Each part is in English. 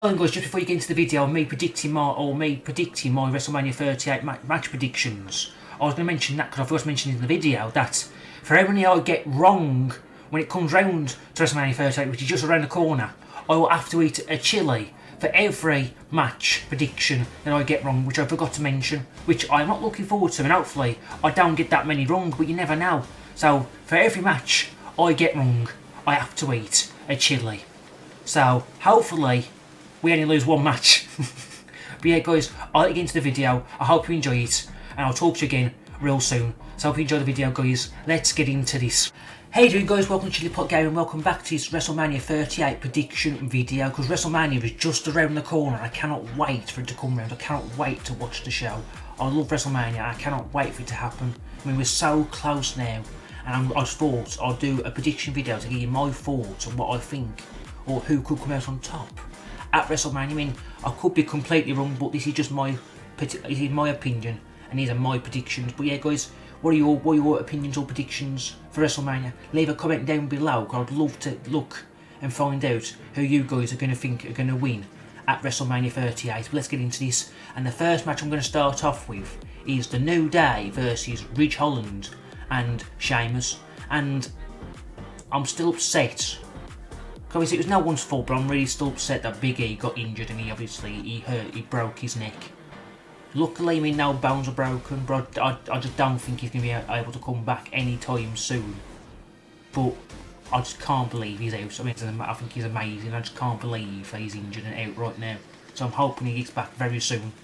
Hello guys, just before you get into the video, me predicting my WrestleMania 38 match predictions. I was going to mention that because I first mentioned in the video that for how many I get wrong when it comes round to WrestleMania 38, which is just around the corner, I will have to eat a chili for every match prediction that I get wrong, which I forgot to mention, which I'm not looking forward to, and hopefully I don't get that many wrong, but you never know. So for every match I get wrong, I have to eat a chili. So hopefully we only lose one match. But yeah guys, I'll let you get into the video. I hope you enjoy it, and I'll talk to you again real soon. So I hope you enjoy the video guys. Let's get into this. Hey doing guys, welcome to Chillipot Gaming, welcome back to this WrestleMania 38 prediction video, because WrestleMania is just around the corner. I cannot wait for it to come round. I cannot wait to watch the show. I love WrestleMania. I cannot wait for it to happen. I mean, we're so close now, and I thought I'd do a prediction video to give you my thoughts on what I think, or who could come out on top at WrestleMania. I mean, I could be completely wrong, but this is just my opinion, and these are my predictions. But yeah guys, what are your opinions or predictions for WrestleMania? Leave a comment down below, because I'd love to look and find out who you guys are going to think are going to win at WrestleMania 38. But let's get into this, and the first match I'm going to start off with is the New Day versus Ridge Holland and Sheamus, and I'm still upset. Because it was no one's fault, but I'm really still upset that Big E got injured, and he broke his neck. Luckily, I mean, no bones are broken, but I just don't think he's going to be able to come back anytime soon. But I just can't believe he's out. I mean, I think he's amazing. I just can't believe that he's injured and out right now. So I'm hoping he gets back very soon.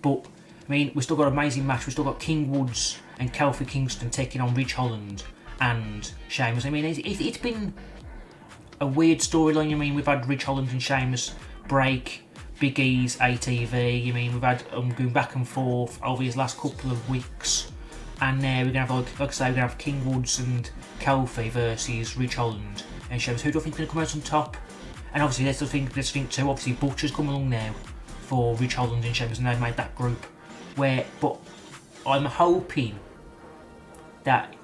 But I mean, we've still got an amazing match. We've still got King Woods and Kingston taking on Ridge Holland and Sheamus. I mean, it's been a weird storyline. I mean, we've had Ridge Holland and Sheamus break Big E's ATV. I mean, we've had going back and forth over these last couple of weeks, and now we're gonna have, like I say, we're gonna have King Woods and Kelsey versus Ridge Holland and Sheamus. Who do I think is gonna come out on top? And obviously, let's think too. Obviously, Butcher's come along now for Ridge Holland and Sheamus, and they've made that group. But I'm hoping that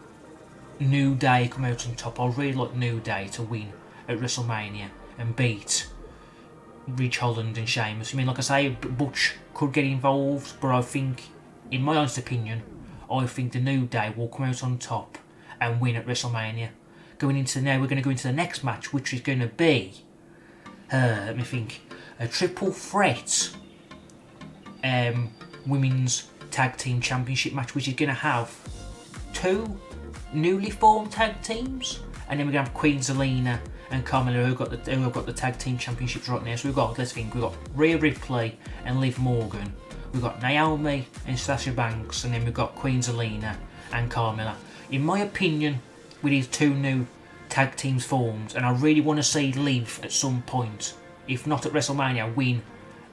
New Day come out on top. I really like New Day to win at WrestleMania and beat Ridge Holland and Sheamus. I mean, like I say, Butch could get involved, but I think, in my honest opinion, I think the New Day will come out on top and win at WrestleMania. We're going to go into the next match, which is going to be, let me think, a triple threat women's tag team championship match, which is going to have two newly formed tag teams, and then we're going to have Queen Zelina and Carmella, who have got the tag team championships right now. So we've got Rhea Ripley and Liv Morgan, we've got Naomi and Sasha Banks, and then we've got Queen Zelina and Carmella. In my opinion, with these two new tag teams formed, and I really want to see Liv at some point, if not at WrestleMania, win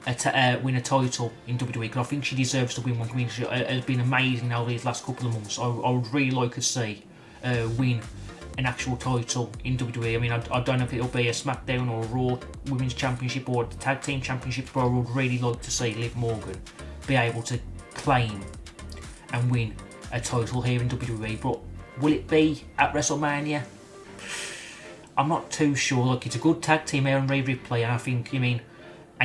a title in WWE, because I think she deserves to win one. I mean, she has been amazing over these last couple of months. I would really like to see win an actual title in WWE. I mean, I don't know if it'll be a SmackDown or a Raw Women's Championship or a Tag Team Championship, but I would really like to see Liv Morgan be able to claim and win a title here in WWE. But will it be at WrestleMania? I'm not too sure. Look, it's a good tag team here on Rhea Ripley, and I think, and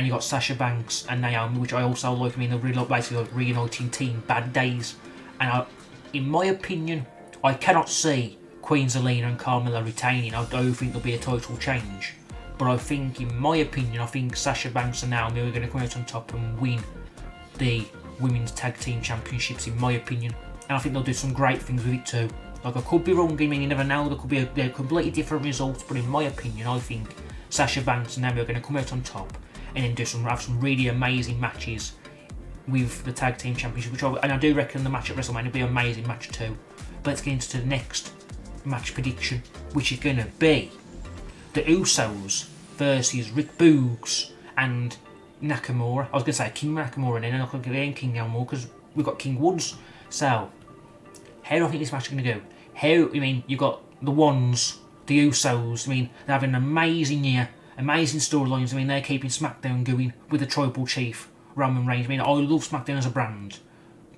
you got Sasha Banks and Naomi, which I also like. I mean, they're really basically like reuniting Team Bad Days, and in my opinion, I cannot see Queen Zelina and Carmella retaining. I don't think there'll be a title change, but I think, in my opinion, I think Sasha Banks and Naomi are going to come out on top and win the Women's Tag Team Championships, in my opinion, and I think they'll do some great things with it too. Like, I could be wrong. I mean, you never know. There could be a completely different result, but in my opinion, I think Sasha Banks and Naomi are going to come out on top and then have some really amazing matches with the Tag Team Championship, and I do reckon the match at WrestleMania will be an amazing match too. But let's get into the next match prediction, which is going to be the Usos versus Rick Boogs and Nakamura. I was going to say King Nakamura, and then I'm not going to get King Nakamura because we've got King Woods. So, how do I think this match is going to go? You got the Ones, the Usos. I mean, they're having an amazing year, amazing storylines. I mean, they're keeping SmackDown going with the Tribal Chief, Roman Reigns. I mean, I love SmackDown as a brand,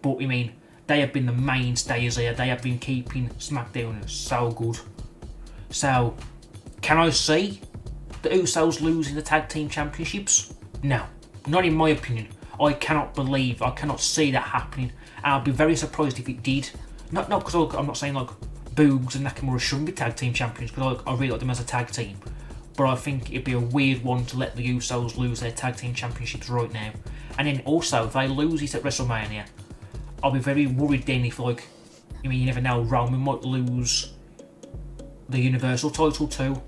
but I mean, they have been the mainstays here. They have been keeping SmackDown so good. So, can I see the Usos losing the tag team championships? No, not in my opinion. I cannot see that happening, and I'll be very surprised if it did. Not because I'm not saying like Boogs and Nakamura shouldn't be tag team champions, because I really like them as a tag team, but I think it'd be a weird one to let the Usos lose their tag team championships right now. And then also, if they lose it at WrestleMania, I'll be very worried then if, like, you never know, Roman might lose the Universal title too,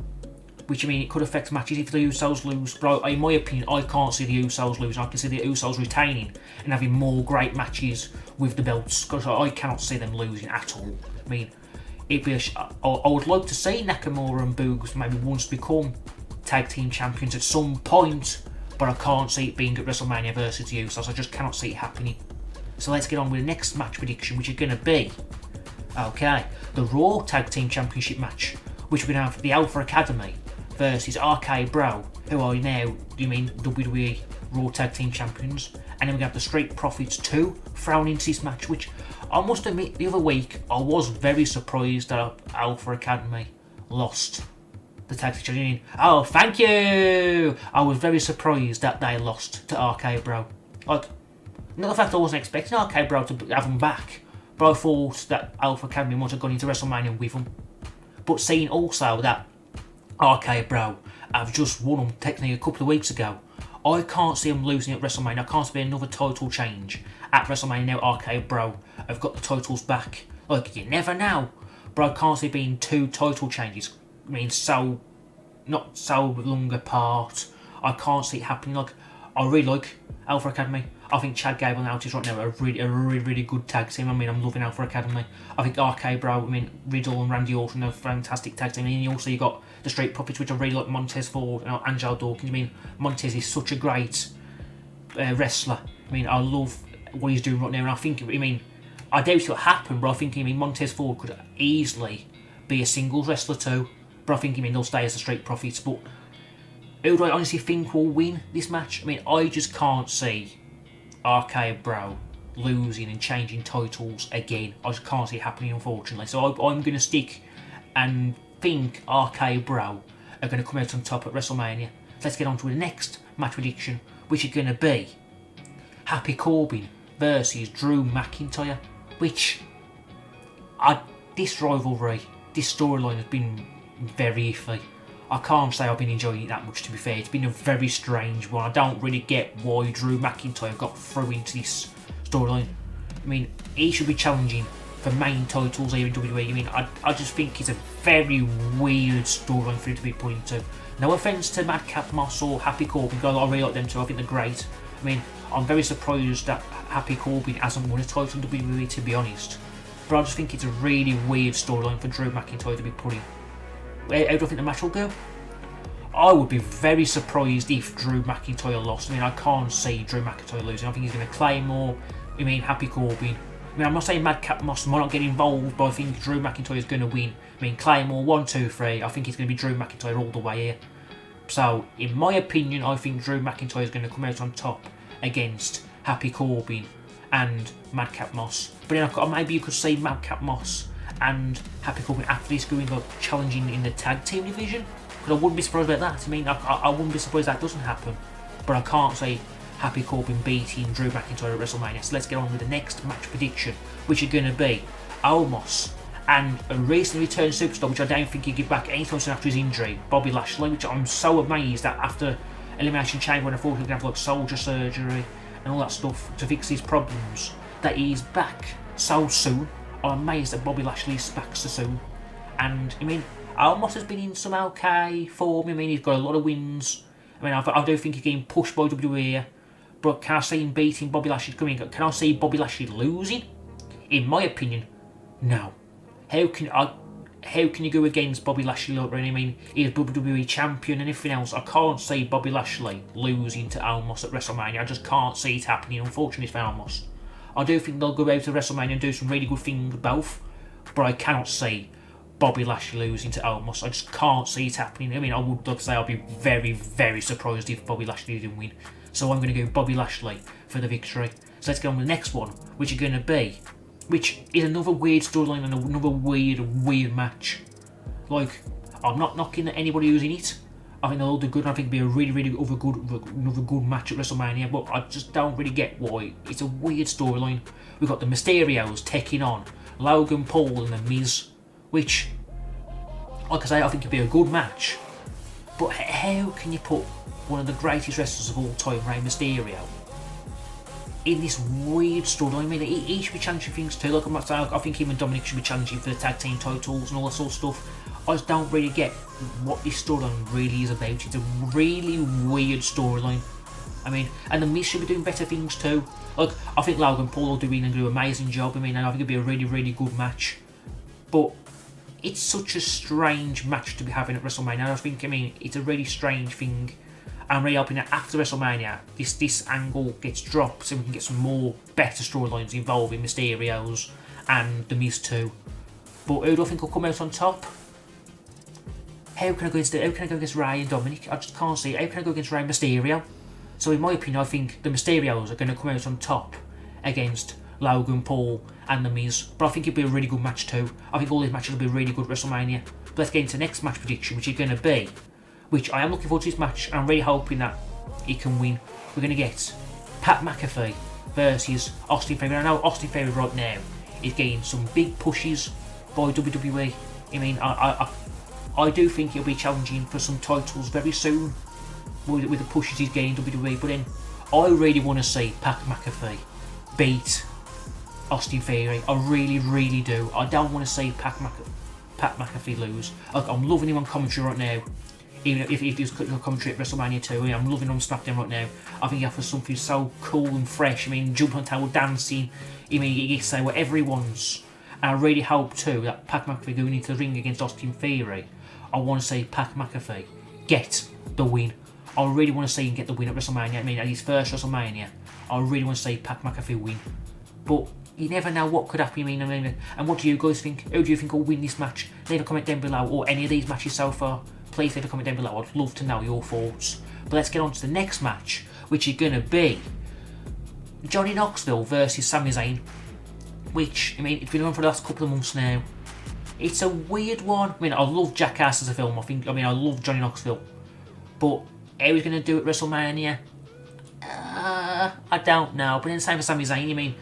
which, it could affect matches if the Usos lose. But in my opinion, I can't see the Usos losing. I can see the Usos retaining and having more great matches with the belts, because I cannot see them losing at all. It'd be I would like to see Nakamura and Boogs maybe once become tag team champions at some point, but I can't see it being at WrestleMania versus the Usos. I just cannot see it happening. So let's get on with the next match prediction, which is going to be, the Raw Tag Team Championship match, which we're going to have the Alpha Academy versus RK Bro, who are now, WWE Raw Tag Team Champions, and then we're going to have the Street Profits 2 thrown into this match, which I must admit, the other week, I was very surprised that Alpha Academy lost the tag team champion. Oh, thank you! I was very surprised that they lost to RK Bro. Like, not the fact that I wasn't expecting RK Bro to have them back, but I thought that Alpha Academy might have gone into WrestleMania with them. But seeing also that RK Bro have just won them technically a couple of weeks ago, I can't see them losing at WrestleMania. I can't see another title change at WrestleMania now. RK Bro have got the titles back. Like, you never know. But I can't see it being 2 title changes. Not so long apart. I can't see it happening. Like, I really like Alpha Academy. I think Chad Gable and Otis right now are a really good tag team. I'm loving Alpha Academy. I think RK Bro, Riddle and Randy Orton are a fantastic tag team. And also you got the Street Profits, which I really like, Montez Ford and Angelo Dawkins. Montez is such a great wrestler. I love what he's doing right now, and I think, I doubt it'll happen, but I think, Montez Ford could easily be a singles wrestler too. But I think, they'll stay as the Street Profits. But who do I honestly think will win this match? I just can't see RK Bro losing and changing titles again. I just can't see it happening, unfortunately. So I'm going to stick and think RK Bro are going to come out on top at WrestleMania. So let's get on to the next match prediction, which is going to be Happy Corbin versus Drew McIntyre. Which, this rivalry, this storyline has been very iffy. I can't say I've been enjoying it that much, to be fair. It's been a very strange one. I don't really get why Drew McIntyre got thrown into this storyline. He should be challenging for main titles here in WWE. I just think it's a very weird storyline for him to be put into. No offence to Madcap Moss or Happy Corbin, because I really like them too. I think they're great. I'm very surprised that Happy Corbin hasn't won a title in WWE, to be honest. But I just think it's a really weird storyline for Drew McIntyre to be put in. How do I think the match will go? I would be very surprised if Drew McIntyre lost. I can't see Drew McIntyre losing. I think he's going to Claymore. Happy Corbin. I'm not saying Madcap Moss might not get involved, but I think Drew McIntyre is going to win. Claymore 1, 2, 3. I think it's going to be Drew McIntyre all the way here. So, in my opinion, I think Drew McIntyre is going to come out on top against Happy Corbin and Madcap Moss. But then maybe you could see Madcap Moss and Happy Corbin after this going challenging in the tag team division, because I wouldn't be surprised about that. I wouldn't be surprised that doesn't happen, but I can't see Happy Corbin beating Drew McIntyre at WrestleMania. So let's get on with the next match prediction, which is going to be Omos and a recently returned superstar, which I don't think he'll give back anytime soon after his injury, Bobby Lashley, which I'm so amazed that after Elimination Chamber, when I thought he was going to have soldier surgery and all that stuff to fix his problems, that he's back so soon. I'm amazed that Bobby Lashley's back so soon. And, Omos has been in some okay form. He's got a lot of wins. I do think he's getting pushed by WWE. But can I see him beating Bobby Lashley? Can I see Bobby Lashley losing? In my opinion, no. How can you go against Bobby Lashley? He's WWE champion and everything else. I can't see Bobby Lashley losing to Omos at WrestleMania. I just can't see it happening, unfortunately, for Omos. I do think they'll go out to WrestleMania and do some really good things both, but I cannot see Bobby Lashley losing to Omos. I just can't see it happening. I would like to say I'll be very, very surprised if Bobby Lashley didn't win. So I'm going to go Bobby Lashley for the victory. So let's get on with the next one, which is going to be, which is another weird storyline and another weird match. I'm not knocking at anybody who's in it, I think they'll do good, and I think it'll be a really another good match at WrestleMania, but I just don't really get why. It's a weird storyline. We've got the Mysterios taking on Logan Paul and The Miz, which, like I say, I think it'll be a good match, but how can you put one of the greatest wrestlers of all time, Rey Mysterio, in this weird storyline? I mean, he should be challenging things too. Like I'm not saying, I think him and Dominic should be challenging for the tag team titles and all that sort of stuff. I just don't really get what this storyline really is about. It's a really weird storyline. I mean, and The Miz should be doing better things too. Like, I think Logan Paul will do an amazing job. I mean, and I think it'll be a really good match. But it's such a strange match to be having at WrestleMania. I think, I mean, it's a really strange thing. I'm really hoping that after WrestleMania, this angle gets dropped so we can get some more better storylines involving Mysterios and The Miz too. But who do I think will come out on top? How can I go against Rey and Dominic? I just can't see it. How can I go against Rey Mysterio? So in my opinion, I think the Mysterios are going to come out on top against Logan Paul and The Miz. But I think it'll be a really good match too. I think all these matches will be really good at WrestleMania. But let's get into the next match prediction, which is going to be, which I am looking forward to this match, and I'm really hoping that he can win. We're going to get Pat McAfee versus Austin Theory. I know Austin Theory right now is getting some big pushes by WWE. I mean, I do think he'll be challenging for some titles very soon with the pushes he's getting in WWE. But then I really want to see Pat McAfee beat Austin Theory. I really do. I don't want to see Pat McAfee lose. I'm loving him on commentary right now. Even if he's commentary at WrestleMania 2, I'm loving him on SmackDown right now. I think he offers something so cool and fresh. I mean, jumping on table, dancing. I mean, he can say whatever he wants. And I really hope too that Pat McAfee going into the ring against Austin Theory, I want to see Pat McAfee get the win. I really want to see him get the win at WrestleMania. I mean, at his first WrestleMania, I really want to see Pat McAfee win. But you never know what could happen. I mean, and what do you guys think? Who do you think will win this match? Leave a comment down below, or any of these matches so far. Please leave a comment down below. I'd love to know your thoughts. But let's get on to the next match, which is going to be Johnny Knoxville versus Sami Zayn. Which, I mean, it's been on for the last couple of months now. It's a weird one. I mean, I love Jackass as a film. I love Johnny Knoxville. But how he's going to do it at WrestleMania? I don't know. But then same for Sami Zayn. I mean,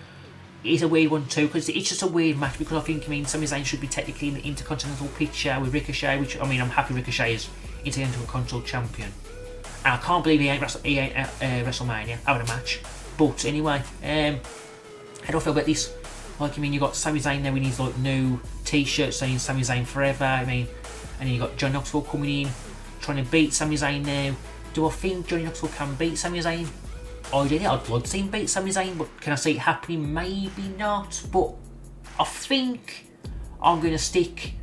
it's a weird one too, because it's just a weird match, because I think, Sami Zayn should be technically in the Intercontinental picture with Ricochet, which, I'm happy Ricochet is Intercontinental Champion. And I can't believe he ain't WrestleMania having a match. But anyway, how do I feel about this? Like, you got Sami Zayn there with his new t-shirt saying Sami Zayn forever, and then you got Johnny Knoxville coming in, trying to beat Sami Zayn now. Do I think Johnny Knoxville can beat Sami Zayn? Ideally, I'd like to see him beat Sami Zayn, but can I see it happening? Maybe not. But I think I'm going to stick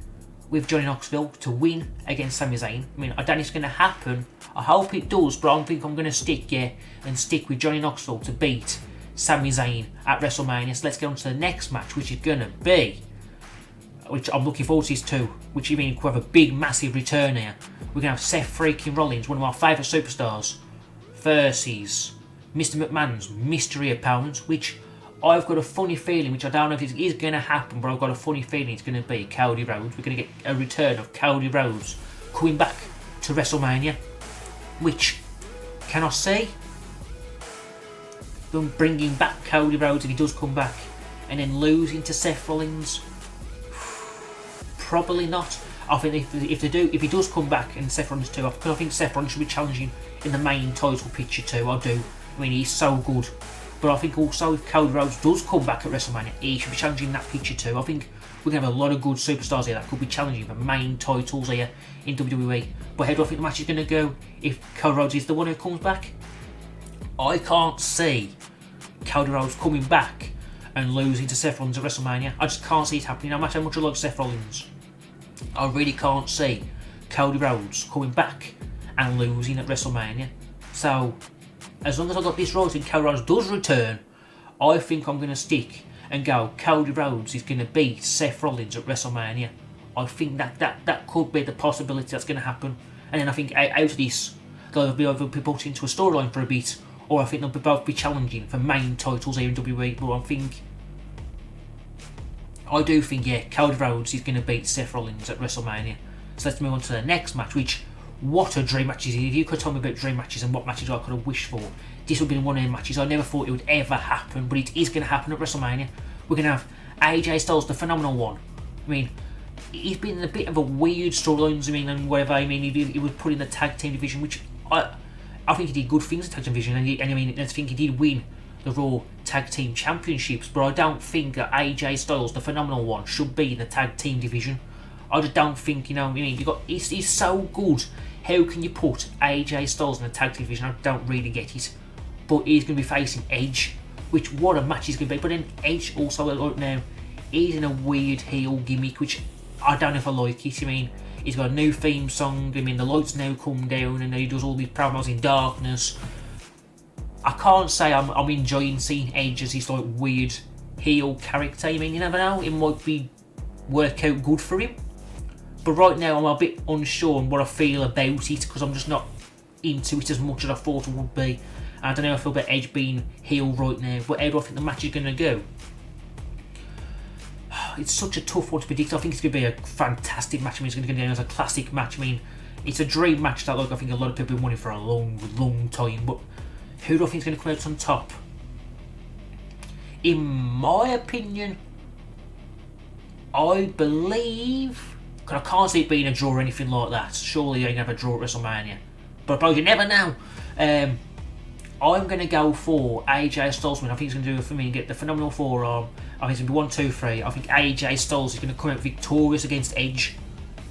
with Johnny Knoxville to win against Sami Zayn. I don't know if it's going to happen. I hope it does, but I think I'm going to stick with Johnny Knoxville to beat Sami Zayn at WrestleMania. So let's get on to the next match, which is going to be, which I'm looking forward to this too, which we have a big, massive return here. We're going to have Seth freaking Rollins, one of our favourite superstars, versus Mr. McMahon's mystery opponent, which I've got a funny feeling, which I don't know if it is going to happen, but I've got a funny feeling it's going to be Cody Rhodes. We're going to get a return of Cody Rhodes coming back to WrestleMania, which, can I see them bringing back Cody Rhodes if he does come back, and then losing to Seth Rollins? Probably not. I think if he does come back and Seth Rollins too, because I think Seth Rollins should be challenging in the main title picture too. I do. He's so good. But I think also if Cody Rhodes does come back at WrestleMania, he should be challenging that picture too. I think we're going to have a lot of good superstars here that could be challenging for main titles here in WWE. But how do I think the match is going to go if Cody Rhodes is the one who comes back? I can't see Cody Rhodes coming back and losing to Seth Rollins at WrestleMania. I just can't see it happening, no matter how much I like Seth Rollins. I really can't see Cody Rhodes coming back and losing at WrestleMania. So, as long as I got this right and Cody Rhodes does return, I think I'm going to stick and go Cody Rhodes is going to beat Seth Rollins at WrestleMania. I think that could be the possibility that's going to happen. And then I think out of this, they'll be either be put into a storyline for a bit, or I think they'll both be challenging for main titles here in WWE. But I do think, Cody Rhodes is going to beat Seth Rollins at WrestleMania. So let's move on to the next match, which what a dream match is. If you could tell me about dream matches and what matches I could have wished for, this would be one of the matches. I never thought it would ever happen, but it is going to happen at WrestleMania. We're going to have AJ Styles, the phenomenal one. I mean, he's been in a bit of a weird storylines, I mean, and whatever. I mean, he was put in the tag team division, which I think he did good things in the tag team division, and I mean, I think he did win the Raw Tag Team Championships, but I don't think that AJ Styles, the phenomenal one, should be in the tag team division. I just don't think, you know, I mean, he's so good. How can you put AJ Styles in the tag team division? I don't really get it. But he's going to be facing Edge, which what a match he's going to be. But then Edge also, right now, he's in a weird heel gimmick, which I don't know if I like it. I mean, he's got a new theme song. I mean, the lights now come down, and he does all these promos in darkness. I can't say I'm enjoying seeing Edge as his like weird heel character. I mean, you never know, it might work out good for him. But right now I'm a bit unsure on what I feel about it, because I'm just not into it as much as I thought it would be. I don't know how I feel about Edge being heel right now, but how do I think the match is going to go? It's such a tough one to predict. I think it's going to be a fantastic match. I mean, it's going to go down as a classic match. I mean, it's a dream match that like I think a lot of people have been wanting for a long time. But who do I think is going to come out on top? In my opinion, I believe, because I can't see it being a draw or anything like that. Surely I can have a draw at WrestleMania, but you never know. I'm going to go for AJ Styles. I think he's going to do it for me and get the phenomenal forearm. I think it's going to be 1, 2, 3. I think AJ Styles is going to come out victorious against Edge.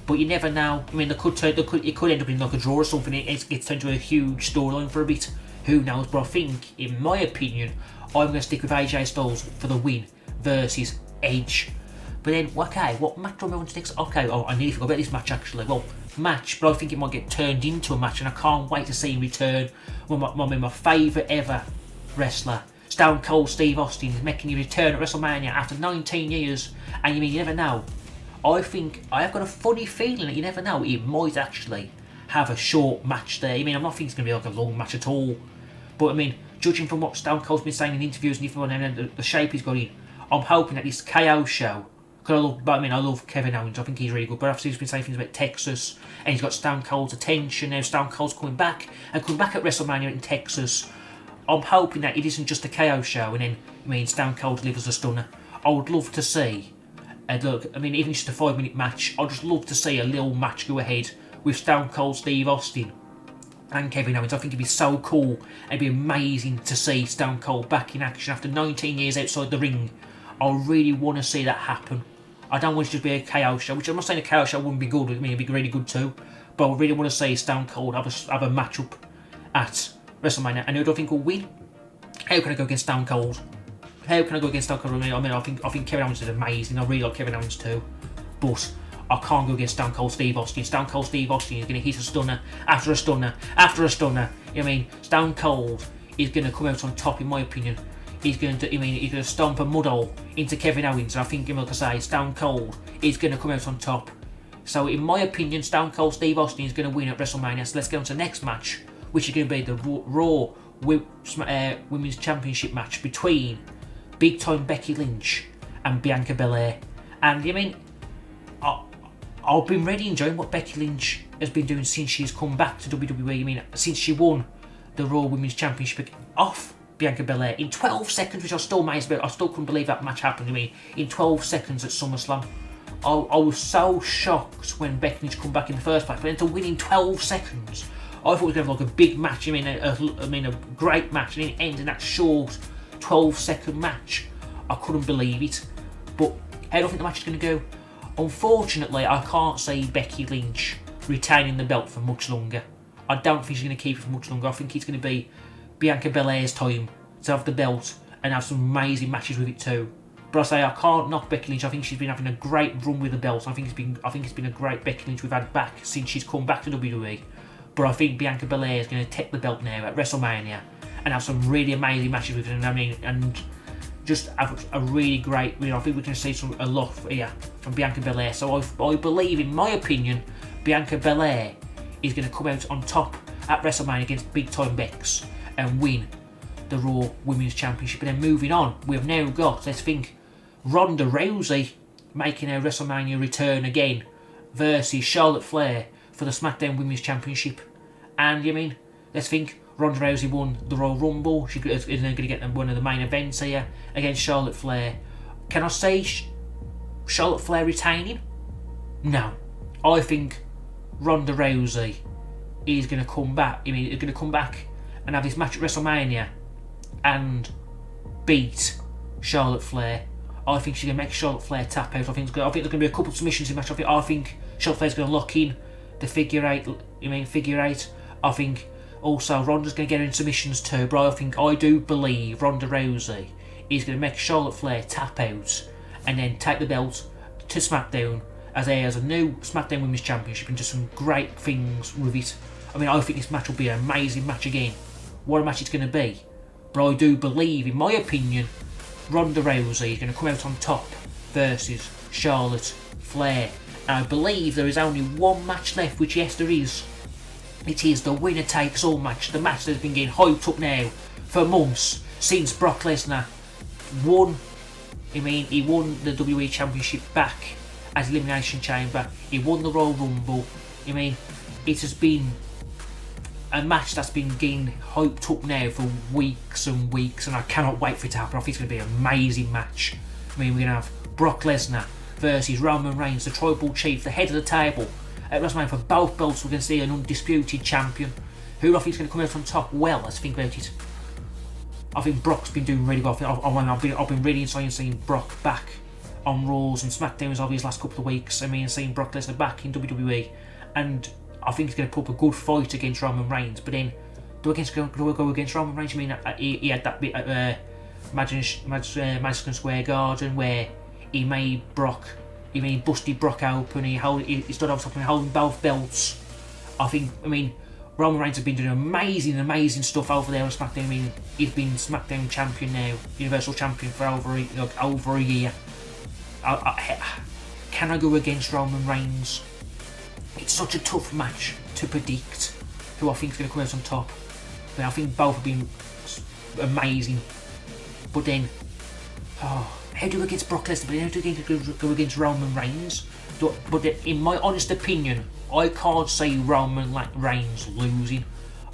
But you never know. I mean, it could end up in like a draw or something. It gets turned into a huge storyline for a bit. Who knows? But I think, in my opinion, I'm going to stick with AJ Styles for the win versus Edge. But then, okay, what match do I want to next? Okay, I nearly forgot about this match actually. Well, match, but I think it might get turned into a match, and I can't wait to see him return. My favourite ever wrestler, Stone Cold Steve Austin, is making his return at WrestleMania after 19 years. And you never know. I've got a funny feeling that you never know, it might actually have a short match there. I mean, I'm not thinking it's going to be like a long match at all. But I mean, judging from what Stone Cold's been saying in interviews and everything, and the shape he's got in, I'm hoping that this KO show. I love Kevin Owens. I think he's really good. But obviously he's been saying things about Texas, and he's got Stone Cold's attention. Now Stone Cold's coming back at WrestleMania in Texas. I'm hoping that it isn't just a KO show, and then Stone Cold delivers a stunner. I would love to see. Even just a 5-minute match. I'd just love to see a little match go ahead with Stone Cold Steve Austin and Kevin Owens. I think it'd be so cool. It'd be amazing to see Stone Cold back in action after 19 years outside the ring. I really want to see that happen. I don't want it to be a KO show, which I'm not saying a KO show wouldn't be good. I mean, it'd be really good too. But I really want to see Stone Cold have a matchup at WrestleMania. And who do I think will win? How can I go against Stone Cold? How can I go against Stone Cold? I think Kevin Owens is amazing. I really like Kevin Owens too. But I can't go against Stone Cold Steve Austin. Stone Cold Steve Austin is going to hit a stunner after a stunner after a stunner. Stone Cold is going to come out on top, in my opinion. He's going to stomp a mud hole into Kevin Owens, and I think, like I say, Stone Cold is going to come out on top. So, in my opinion, Stone Cold Steve Austin is going to win at WrestleMania. So let's get on to the next match, which is going to be the Raw Women's Championship match between Big Time Becky Lynch and Bianca Belair. And I've been really enjoying what Becky Lynch has been doing since she's come back to WWE. Since she won the Raw Women's Championship off Bianca Belair in 12 seconds, which I was still amazed about. I still couldn't believe that match happened to me in 12 seconds at SummerSlam. I was so shocked when Becky Lynch come back in the first place, but then to win in 12 seconds, I thought it was going to be like a big match. A great match, and it ended in that short 12-second match. I couldn't believe it. But how do I think the match is going to go? Unfortunately, I can't see Becky Lynch retaining the belt for much longer. I don't think she's going to keep it for much longer. I think it's going to be Bianca Belair's time to have the belt and have some amazing matches with it too. But I say I can't knock Becky Lynch. I think she's been having a great run with the belt. I think it's been a great Becky Lynch we've had back since she's come back to WWE. But I think Bianca Belair is going to take the belt now at WrestleMania and have some really amazing matches with her. And just have a really great. I think we can see a lot here from Bianca Belair. So I believe, in my opinion, Bianca Belair is going to come out on top at WrestleMania against Big Time Bex and win the Raw Women's Championship. And then moving on, we've now got, let's think, Ronda Rousey making her WrestleMania return again versus Charlotte Flair for the SmackDown Women's Championship. And I mean, let's think, Ronda Rousey won the Royal Rumble. She's going to get one of the main events here against Charlotte Flair. Can I say Charlotte Flair retaining? No. I think Ronda Rousey is going to come back. I mean, is going to come back and have this match at WrestleMania and beat Charlotte Flair. I think she's going to make Charlotte Flair tap out. I think there's going to be a couple of submissions in the match. I think Charlotte Flair's going to lock in the figure eight. I think also Ronda's going to get her in submissions too. But I do believe Ronda Rousey is going to make Charlotte Flair tap out and then take the belt to SmackDown as a new SmackDown Women's Championship and do some great things with it. I mean, I think this match will be an amazing match again. What a match it's going to be. But I do believe, in my opinion, Ronda Rousey is going to come out on top versus Charlotte Flair. And I believe there is only one match left, which yes there is. It is the winner takes all match. The match that's been getting hyped up now for months since Brock Lesnar won. I mean, he won the WWE Championship back at Elimination Chamber. He won the Royal Rumble. I mean, it has been a match that's been getting hyped up now for weeks and weeks, and I cannot wait for it to happen. I think it's going to be an amazing match. I mean, we're going to have Brock Lesnar versus Roman Reigns, the Tribal Chief, the head of the table at WrestleMania for both belts. We're going to see an undisputed champion. Who I think is going to come out on top? Well, let's think about it. I think Brock's been doing really well. I've been really enjoying seeing Brock back on Raws and SmackDowns over these last couple of weeks. I mean, seeing Brock Lesnar back in WWE, and I think he's going to put up a good fight against Roman Reigns. But then, do I go against Roman Reigns? I mean, he had that bit at Madison Square Garden where he made Brock, he busted Brock open. He stood off top and holding both belts. I mean, Roman Reigns has been doing amazing stuff over there on SmackDown. I mean, he's been SmackDown champion now, Universal champion for over a year. Can I go against Roman Reigns? It's such a tough match to predict who I think is going to come out on top. I mean, I think both have been amazing. But then, how do we against Brock Lesnar? But then how do we go against Roman Reigns? But in my honest opinion, I can't see Roman Reigns losing.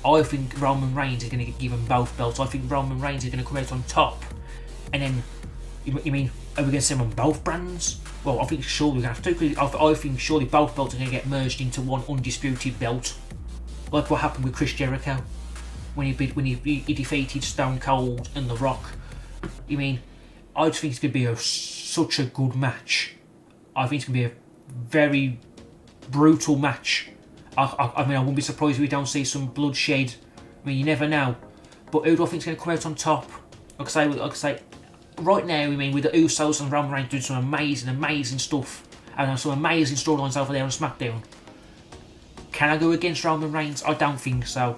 I think Roman Reigns is going to give them both belts. I think Roman Reigns is going to come out on top. And then, you mean, are we going to see them on both brands? Well, I think surely we're going to have to, because I think surely both belts are going to get merged into one undisputed belt. Like what happened with Chris Jericho when he defeated Stone Cold and The Rock. I mean, I just think it's going to be such a good match. I think it's going to be a very brutal match. I mean, I wouldn't be surprised if we don't see some bloodshed. I mean, you never know. But who do I think is going to come out on top? Like I say, right now, I mean, with the Usos and Roman Reigns doing some amazing stuff, and some amazing storylines over there on SmackDown. Can I go against Roman Reigns? I don't think so.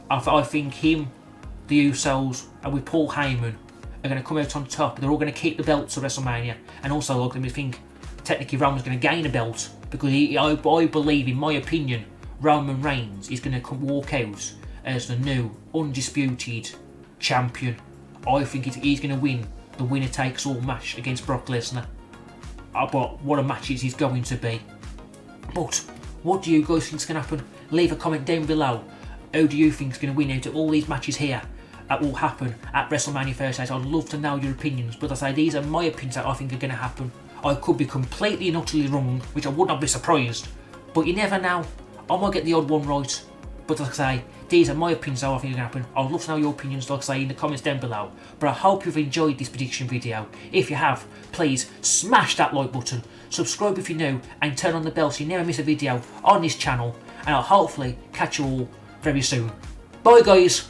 I think him, the Usos, and with Paul Heyman are going to come out on top. They're all going to keep the belts at WrestleMania, and also I think technically Roman's going to gain a belt because I believe, in my opinion, Roman Reigns is going to walk out as the new undisputed champion. I think he's going to win the winner takes all match against Brock Lesnar. But what a match it is going to be. But what do you guys think is going to happen? Leave a comment down below. Who do you think is going to win out of all these matches here that will happen at WrestleMania 38? I'd love to know your opinions, but as I say, these are my opinions that I think are going to happen. I could be completely and utterly wrong, which I would not be surprised, but you never know. I might get the odd one right, but like I say, these are my opinions that I think are going to happen. I'd love to know your opinions, like I say, in the comments down below. But I hope you've enjoyed this prediction video. If you have, please smash that like button, subscribe if you're new, and turn on the bell so you never miss a video on this channel. And I'll hopefully catch you all very soon. Bye guys!